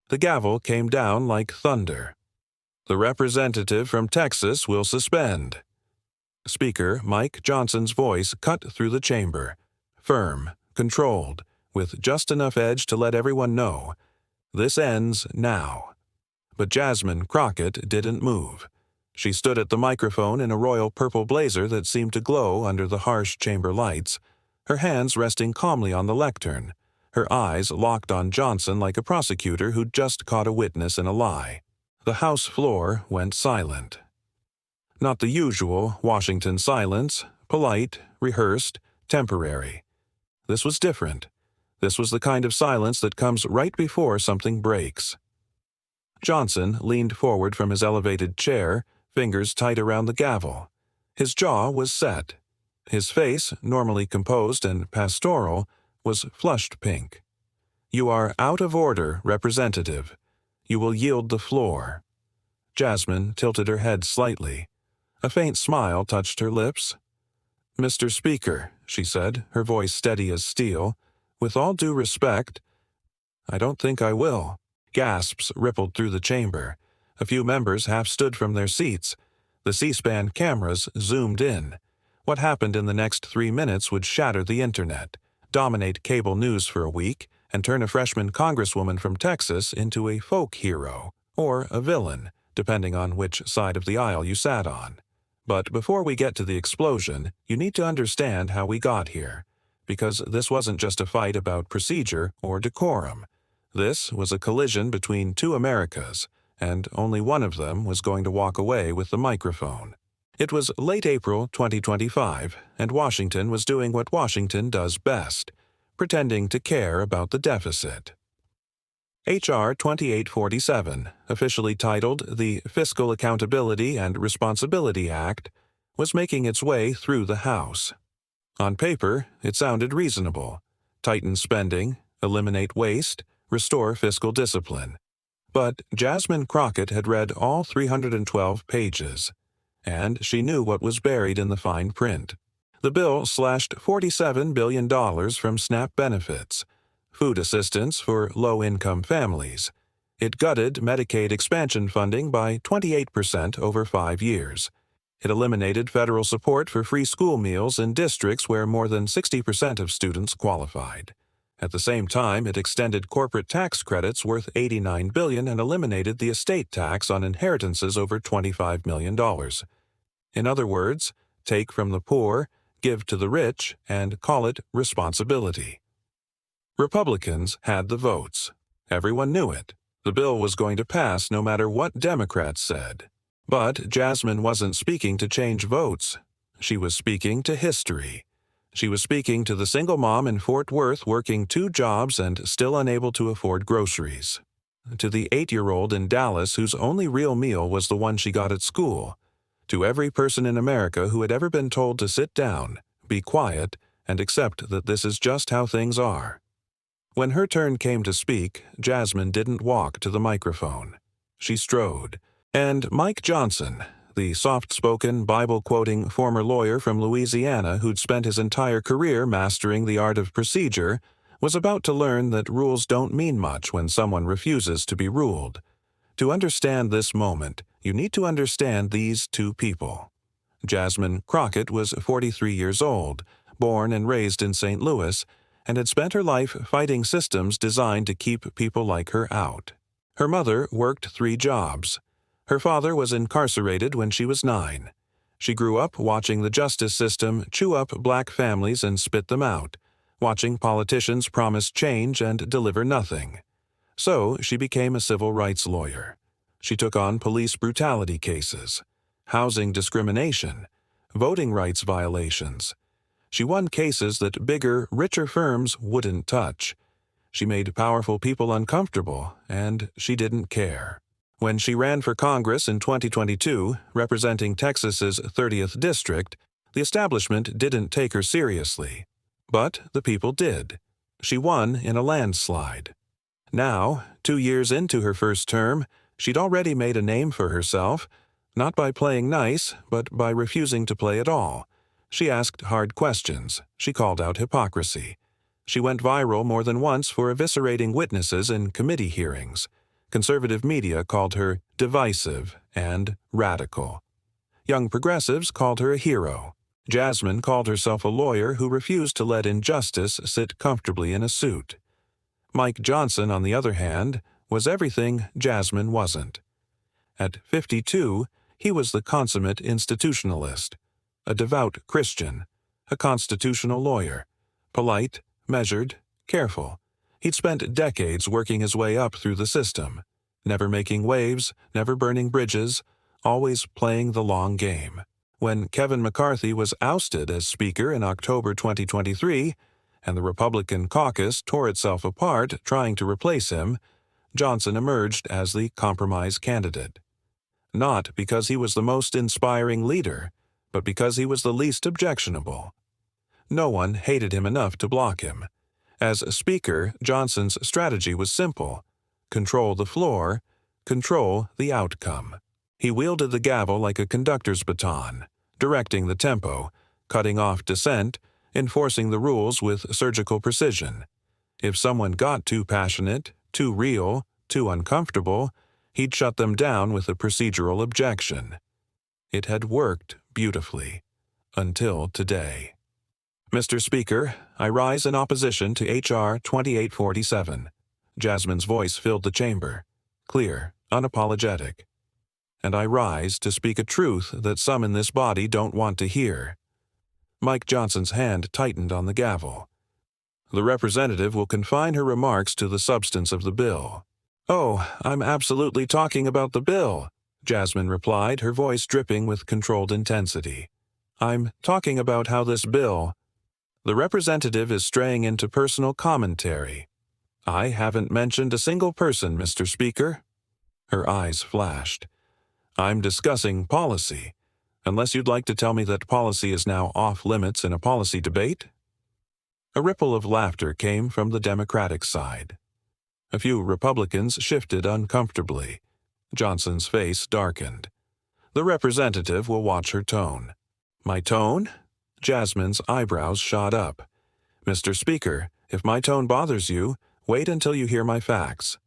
The gavel came down like thunder. The representative from Texas will suspend. Speaker Mike Johnson's voice cut through the chamber, firm, controlled, with just enough edge to let everyone know, this ends now. But Jasmine Crockett didn't move. She stood at the microphone in a royal purple blazer that seemed to glow under the harsh chamber lights, her hands resting calmly on the lectern, her eyes locked on Johnson like a prosecutor who'd just caught a witness in a lie. The House floor went silent. Not the usual Washington silence, polite, rehearsed, temporary. This was different. This was the kind of silence that comes right before something breaks. Johnson leaned forward from his elevated chair, fingers tight around the gavel. His jaw was set. His face, normally composed and pastoral, was flushed pink. "You are out of order, Representative. You will yield the floor." Jasmine tilted her head slightly. A faint smile touched her lips. "Mr. Speaker," she said, her voice steady as steel, "with all due respect, I don't think I will." Gasps rippled through the chamber. A few members half stood from their seats. The C-SPAN cameras zoomed in. What happened in the next 3 minutes would shatter the internet, dominate cable news for a week, and turn a freshman congresswoman from Texas into a folk hero, or a villain, depending on which side of the aisle you sat on. But before we get to the explosion, you need to understand how we got here, because this wasn't just a fight about procedure or decorum. This was a collision between two Americas, and only one of them was going to walk away with the microphone. It was late April 2025, and Washington was doing what Washington does best, pretending to care about the deficit. H.R. 2847, officially titled the Fiscal Accountability and Responsibility Act, was making its way through the House. On paper, it sounded reasonable. Tighten spending, eliminate waste, restore fiscal discipline. But Jasmine Crockett had read all 312 pages, and she knew what was buried in the fine print. The bill slashed $47 billion from SNAP benefits, food assistance for low-income families. It gutted Medicaid expansion funding by 28% over 5 years. It eliminated federal support for free school meals in districts where more than 60% of students qualified. At the same time, it extended corporate tax credits worth $89 billion and eliminated the estate tax on inheritances over $25 million. In other words, take from the poor, give to the rich, and call it responsibility. Republicans had the votes. Everyone knew it. The bill was going to pass no matter what Democrats said. But Jasmine wasn't speaking to change votes. She was speaking to history. She was speaking to the single mom in Fort Worth working 2 jobs and still unable to afford groceries. To the 8-year-old in Dallas whose only real meal was the one she got at school. To every person in America who had ever been told to sit down, be quiet, and accept that this is just how things are. When her turn came to speak, Jasmine didn't walk to the microphone. She strode. And Mike Johnson, the soft-spoken, Bible-quoting former lawyer from Louisiana who'd spent his entire career mastering the art of procedure, was about to learn that rules don't mean much when someone refuses to be ruled. To understand this moment, you need to understand these two people. Jasmine Crockett was 43 years old, born and raised in St. Louis, and had spent her life fighting systems designed to keep people like her out. Her mother worked 3 jobs. Her father was incarcerated when she was 9. She grew up watching the justice system chew up black families and spit them out, watching politicians promise change and deliver nothing. So she became a civil rights lawyer. She took on police brutality cases, housing discrimination, voting rights violations. She won cases that bigger, richer firms wouldn't touch. She made powerful people uncomfortable, and she didn't care. When she ran for Congress in 2022, representing Texas's 30th district, the establishment didn't take her seriously. But the people did. She won in a landslide. Now, 2 years into her first term, she'd already made a name for herself, not by playing nice, but by refusing to play at all. She asked hard questions. She called out hypocrisy. She went viral more than once for eviscerating witnesses in committee hearings. Conservative media called her divisive and radical. Young progressives called her a hero. Jasmine called herself a lawyer who refused to let injustice sit comfortably in a suit. Mike Johnson, on the other hand, was everything Jasmine wasn't. At 52, he was the consummate institutionalist, a devout Christian, a constitutional lawyer, polite, measured, careful. He'd spent decades working his way up through the system, never making waves, never burning bridges, always playing the long game. When Kevin McCarthy was ousted as Speaker in October 2023, and the Republican caucus tore itself apart trying to replace him, Johnson emerged as the compromise candidate. Not because he was the most inspiring leader, but because he was the least objectionable. No one hated him enough to block him. As Speaker, Johnson's strategy was simple: control the floor, control the outcome. He wielded the gavel like a conductor's baton, directing the tempo, cutting off dissent, enforcing the rules with surgical precision. If someone got too passionate, too real, too uncomfortable, he'd shut them down with a procedural objection. It had worked beautifully. Until today. Mr. Speaker, I rise in opposition to H.R. 2847. Jasmine's voice filled the chamber, clear, unapologetic. And I rise to speak a truth that some in this body don't want to hear. Mike Johnson's hand tightened on the gavel. The representative will confine her remarks to the substance of the bill. Oh, I'm absolutely talking about the bill, Jasmine replied, her voice dripping with controlled intensity. I'm talking about how this bill... The representative is straying into personal commentary. I haven't mentioned a single person, Mr. Speaker. Her eyes flashed. I'm discussing policy, unless you'd like to tell me that policy is now off limits in a policy debate. A ripple of laughter came from the Democratic side. A few Republicans shifted uncomfortably. Johnson's face darkened. The representative will watch her tone. My tone? Jasmine's eyebrows shot up. Mr. Speaker, if my tone bothers you, wait until you hear my facts.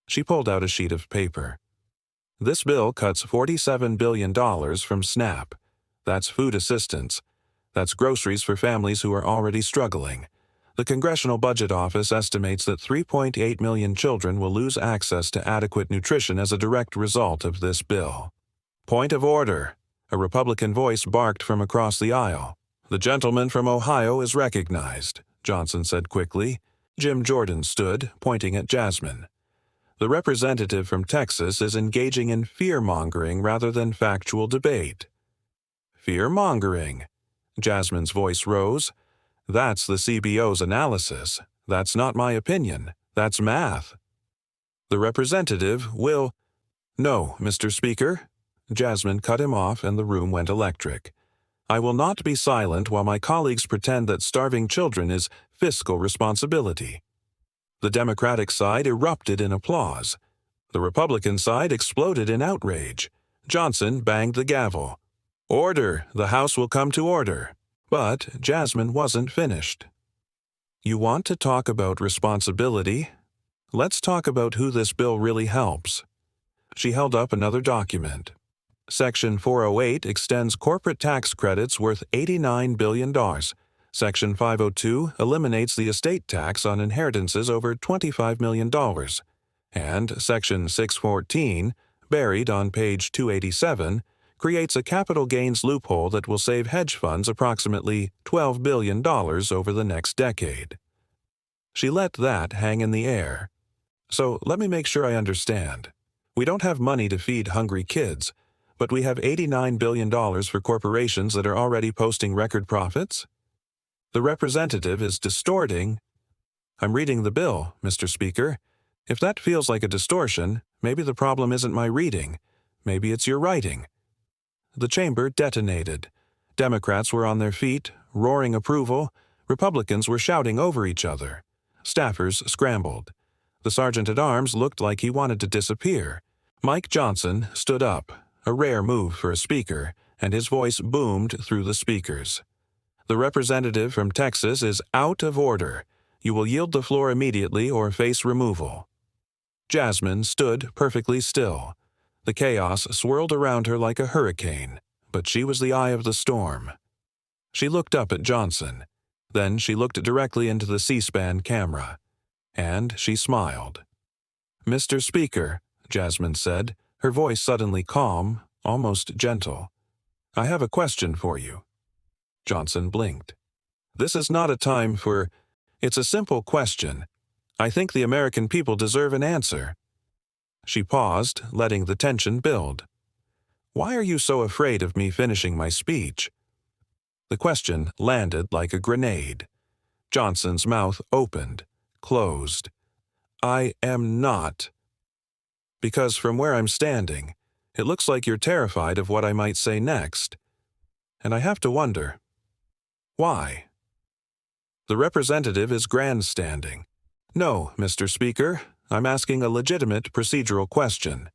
She pulled out a sheet of paper. This bill cuts $47 billion from SNAP. That's food assistance. That's groceries for families who are already struggling. The Congressional Budget Office estimates that 3.8 million children will lose access to adequate nutrition as a direct result of this bill. Point of order. A Republican voice barked from across the aisle. The gentleman from Ohio is recognized, Johnson said quickly. Jim Jordan stood, pointing at Jasmine. The representative from Texas is engaging in fear-mongering rather than factual debate. Fear-mongering. Jasmine's voice rose. That's the CBO's analysis. That's not my opinion. That's math. The representative will... No, Mr. Speaker. Jasmine cut him off and the room went electric. I will not be silent while my colleagues pretend that starving children is fiscal responsibility. The Democratic side erupted in applause. The Republican side exploded in outrage. Johnson banged the gavel. Order! The House will come to order. But Jasmine wasn't finished. You want to talk about responsibility? Let's talk about who this bill really helps. She held up another document. Section 408 extends corporate tax credits worth $89 billion. Section 502 eliminates the estate tax on inheritances over $25 million. And Section 614, buried on page 287, creates a capital gains loophole that will save hedge funds approximately $12 billion over the next decade. She let that hang in the air. So let me make sure I understand. We don't have money to feed hungry kids, but we have $89 billion for corporations that are already posting record profits? The representative is distorting. I'm reading the bill, Mr. Speaker. If that feels like a distortion, maybe the problem isn't my reading. Maybe it's your writing. The chamber detonated. Democrats were on their feet, roaring approval. Republicans were shouting over each other. Staffers scrambled. The sergeant-at-arms looked like he wanted to disappear. Mike Johnson stood up, a rare move for a speaker, and his voice boomed through the speakers. The representative from Texas is out of order. You will yield the floor immediately or face removal. Jasmine stood perfectly still. The chaos swirled around her like a hurricane, but she was the eye of the storm. She looked up at Johnson. Then she looked directly into the C-SPAN camera. And she smiled. "Mr. Speaker," Jasmine said, her voice suddenly calm, almost gentle, "I have a question for you." Johnson blinked. "This is not a time for... It's a simple question. I think the American people deserve an answer." She paused, letting the tension build. "Why are you so afraid of me finishing my speech?" The question landed like a grenade. Johnson's mouth opened, closed. "I am not. Because from where I'm standing, it looks like you're terrified of what I might say next. And I have to wonder, why?" The representative is grandstanding. "No, Mr. Speaker, I'm asking a legitimate procedural question."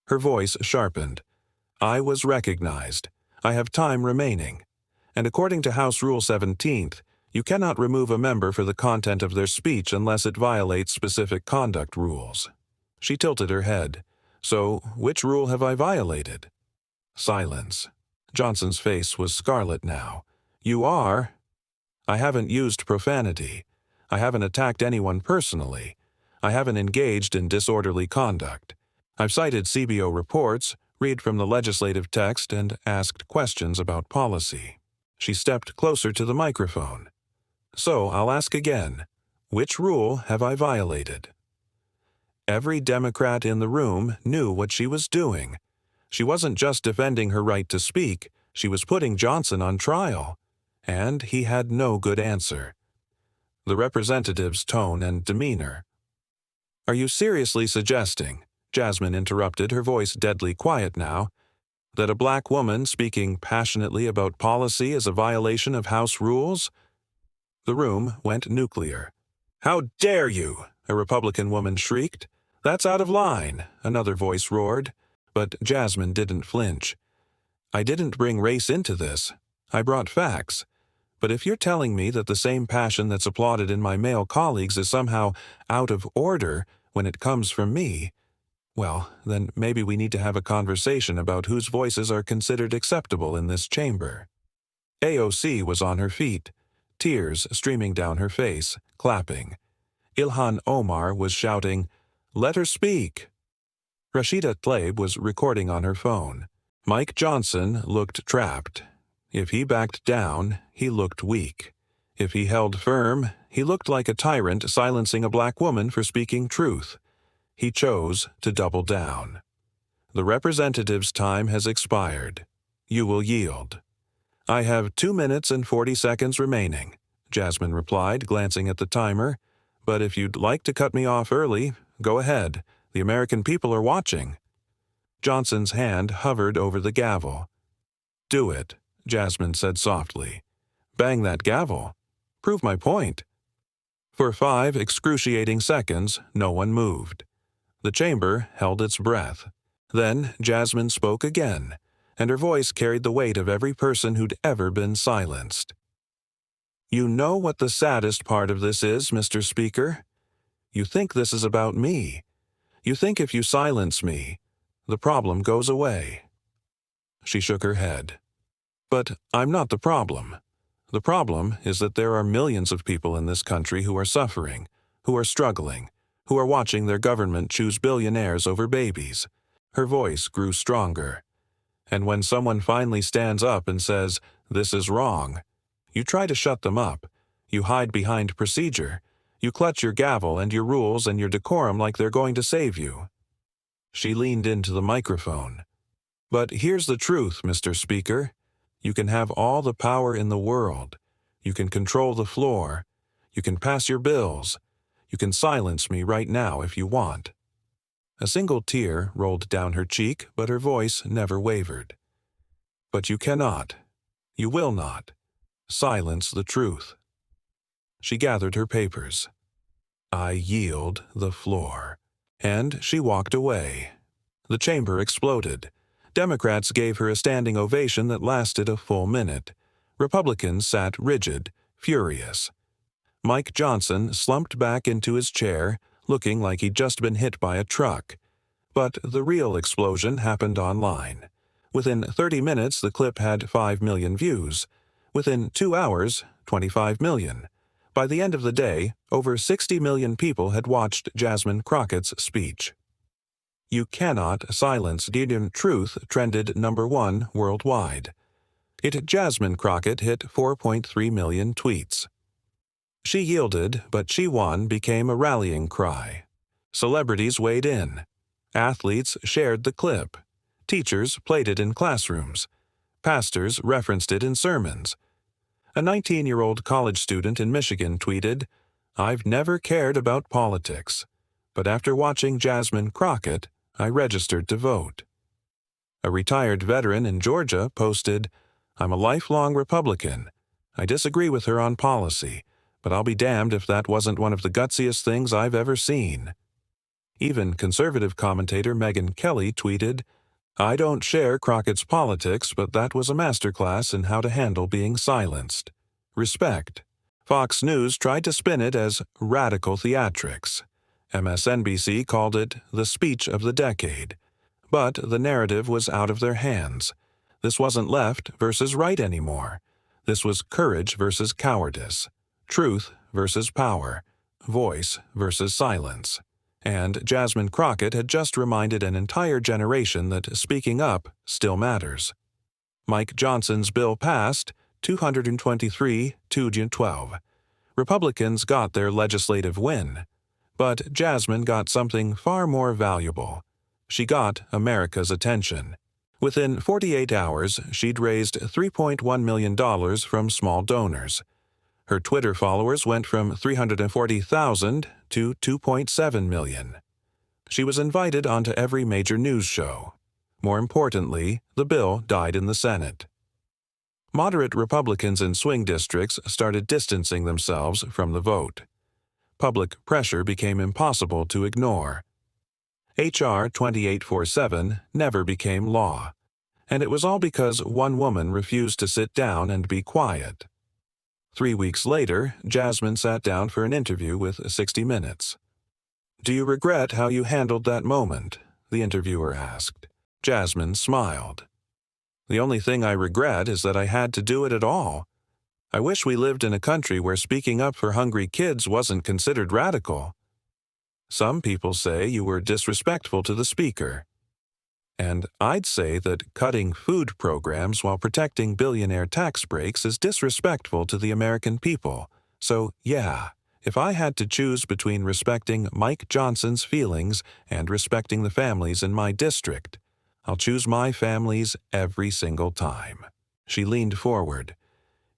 Her voice sharpened. "I was recognized. I have time remaining. And according to House Rule 17th, you cannot remove a member for the content of their speech unless it violates specific conduct rules." She tilted her head. "So, which rule have I violated?" Silence. Johnson's face was scarlet now. "You are..." "I haven't used profanity. I haven't attacked anyone personally. I haven't engaged in disorderly conduct. I've cited CBO reports, read from the legislative text, and asked questions about policy." She stepped closer to the microphone. "So I'll ask again. Which rule have I violated?" Every Democrat in the room knew what she was doing. She wasn't just defending her right to speak, she was putting Johnson on trial. And he had no good answer. The representative's tone and demeanor. "Are you seriously suggesting," Jasmine interrupted, her voice deadly quiet now, "that a black woman speaking passionately about policy is a violation of House rules?" The room went nuclear. "How dare you!" a Republican woman shrieked. "That's out of line," another voice roared. But Jasmine didn't flinch. "I didn't bring race into this. I brought facts. But if you're telling me that the same passion that's applauded in my male colleagues is somehow out of order when it comes from me, well, then maybe we need to have a conversation about whose voices are considered acceptable in this chamber." AOC was on her feet, tears streaming down her face, clapping. Ilhan Omar was shouting, "Let her speak." Rashida Tlaib was recording on her phone. Mike Johnson looked trapped. If he backed down, he looked weak. If he held firm, he looked like a tyrant silencing a black woman for speaking truth. He chose to double down. "The representative's time has expired. You will yield." "I have 2 minutes and 40 seconds remaining," Jasmine replied, glancing at the timer. "But if you'd like to cut me off early, go ahead. The American people are watching." Johnson's hand hovered over the gavel. "Do it," Jasmine said softly. "Bang that gavel. Prove my point." For 5 excruciating seconds, no one moved. The chamber held its breath. Then Jasmine spoke again, and her voice carried the weight of every person who'd ever been silenced. "You know what the saddest part of this is, Mr. Speaker? You think this is about me. You think if you silence me, the problem goes away." She shook her head. "But I'm not the problem. The problem is that there are millions of people in this country who are suffering, who are struggling, who are watching their government choose billionaires over babies." Her voice grew stronger. "And when someone finally stands up and says, 'This is wrong,' you try to shut them up. You hide behind procedure. You clutch your gavel and your rules and your decorum like they're going to save you." She leaned into the microphone. "But here's the truth, Mr. Speaker. You can have all the power in the world. You can control the floor. You can pass your bills. You can silence me right now if you want." A single tear rolled down her cheek, but her voice never wavered. "But you cannot. You will not. Silence the truth." She gathered her papers. "I yield the floor." And she walked away. The chamber exploded. Democrats gave her a standing ovation that lasted a full minute. Republicans sat rigid, furious. Mike Johnson slumped back into his chair, looking like he'd just been hit by a truck. But the real explosion happened online. Within 30 minutes, the clip had 5 million views. Within 2 hours, 25 million. By the end of the day, over 60 million people had watched Jasmine Crockett's speech. "You cannot silence Gideon Truth" trended #1 worldwide. Jasmine Crockett hit 4.3 million tweets. She yielded, but she won became a rallying cry. Celebrities weighed in. Athletes shared the clip. Teachers played it in classrooms. Pastors referenced it in sermons. A 19-year-old college student in Michigan tweeted, "I've never cared about politics, but after watching Jasmine Crockett, I registered to vote." A retired veteran in Georgia posted, "I'm a lifelong Republican. I disagree with her on policy, but I'll be damned if that wasn't one of the gutsiest things I've ever seen." Even conservative commentator Megyn Kelly tweeted, "I don't share Crockett's politics, but that was a masterclass in how to handle being silenced. Respect." Fox News tried to spin it as radical theatrics. MSNBC called it the speech of the decade. But the narrative was out of their hands. This wasn't left versus right anymore. This was courage versus cowardice, truth versus power, voice versus silence. And Jasmine Crockett had just reminded an entire generation that speaking up still matters. Mike Johnson's bill passed 223-12. Republicans got their legislative win. But Jasmine got something far more valuable. She got America's attention. Within 48 hours, she'd raised $3.1 million from small donors. Her Twitter followers went from 340,000 to 2.7 million. She was invited onto every major news show. More importantly, the bill died in the Senate. Moderate Republicans in swing districts started distancing themselves from the vote. Public pressure became impossible to ignore. H.R. 2847 never became law, and it was all because one woman refused to sit down and be quiet. 3 weeks later, Jasmine sat down for an interview with 60 Minutes. "Do you regret how you handled that moment?" the interviewer asked. Jasmine smiled. "The only thing I regret is that I had to do it at all. I wish we lived in a country where speaking up for hungry kids wasn't considered radical. Some people say you were disrespectful to the speaker. And I'd say that cutting food programs while protecting billionaire tax breaks is disrespectful to the American people. So, yeah, if I had to choose between respecting Mike Johnson's feelings and respecting the families in my district, I'll choose my families every single time." She leaned forward.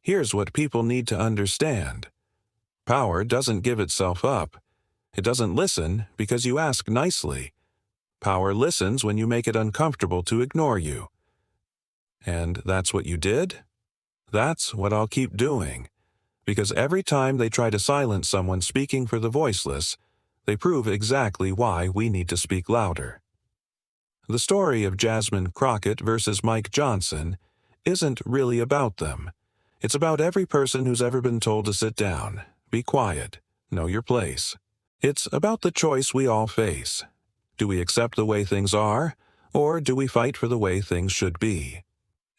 "Here's what people need to understand. Power doesn't give itself up. It doesn't listen because you ask nicely. Power listens when you make it uncomfortable to ignore you. And that's what you did? That's what I'll keep doing. Because every time they try to silence someone speaking for the voiceless, they prove exactly why we need to speak louder." The story of Jasmine Crockett versus Mike Johnson isn't really about them. It's about every person who's ever been told to sit down, be quiet, know your place. It's about the choice we all face. Do we accept the way things are, or do we fight for the way things should be?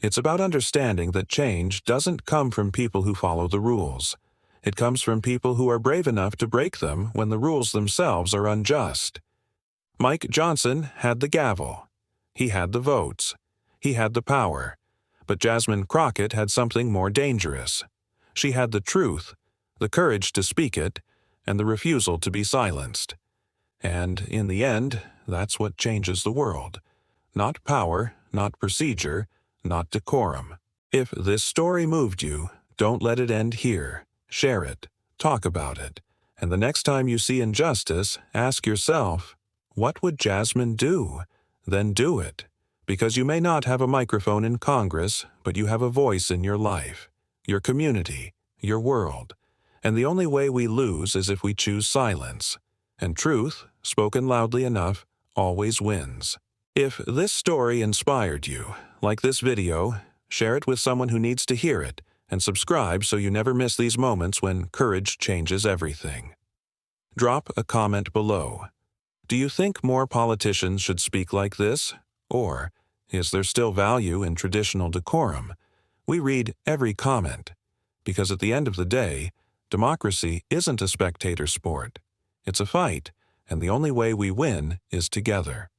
It's about understanding that change doesn't come from people who follow the rules. It comes from people who are brave enough to break them when the rules themselves are unjust. Mike Johnson had the gavel. He had the votes. He had the power. But Jasmine Crockett had something more dangerous. She had the truth, the courage to speak it, and the refusal to be silenced. And in the end, that's what changes the world. Not power, not procedure, not decorum. If this story moved you, don't let it end here. Share it. Talk about it. And the next time you see injustice, ask yourself, what would Jasmine do? Then do it. Because you may not have a microphone in Congress, but you have a voice in your life, your community, your world. And the only way we lose is if we choose silence. And truth, spoken loudly enough, always wins. If this story inspired you, like this video, share it with someone who needs to hear it, and subscribe so you never miss these moments when courage changes everything. Drop a comment below. Do you think more politicians should speak like this? Or is there still value in traditional decorum? We read every comment, because at the end of the day, democracy isn't a spectator sport. It's a fight, and the only way we win is together.